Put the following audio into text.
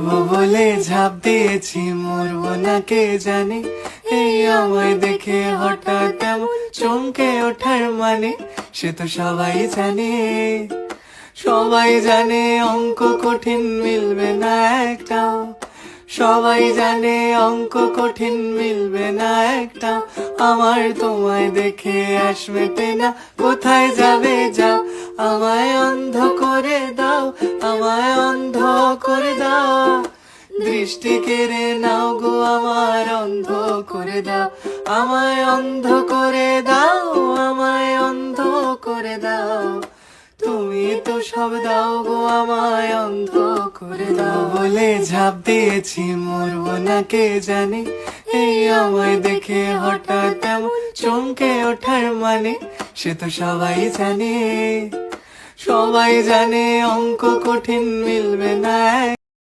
মরবো বলে ঝাঁপ দিয়েছি, মরবো না কে জানে। এই আমায় দেখে হঠাৎ এমন চমকে ওঠার মানে, সে তো সবাই জানে। সবাই জানে অঙ্ক কঠিন মিলবে না একটাও, সবাই জানে অঙ্ক কঠিন মিলবে না একটাও। আমার তোমায় দেখে আশ মেটে না, কোথায় যাবে যাও। আমায় অন্ধ করে দাও, আমায় অন্ধ করে দাও। দৃষ্টি কেড়ে নাও গো আমার, অন্ধ করে দাও। আমায় অন্ধ করে দাও, আমায় অন্ধ করে দাও। তুমি তো সব দাও গো আমায়, অন্ধ করে দাও বলে ঝাঁপ দিয়েছি, মরবো না কে জানে। এই আমায় দেখে হঠাৎ এমন চমকে ওঠার মানে, সে তো সবাই জানে। সবাই জানে অঙ্ক কঠিন মিলবে না।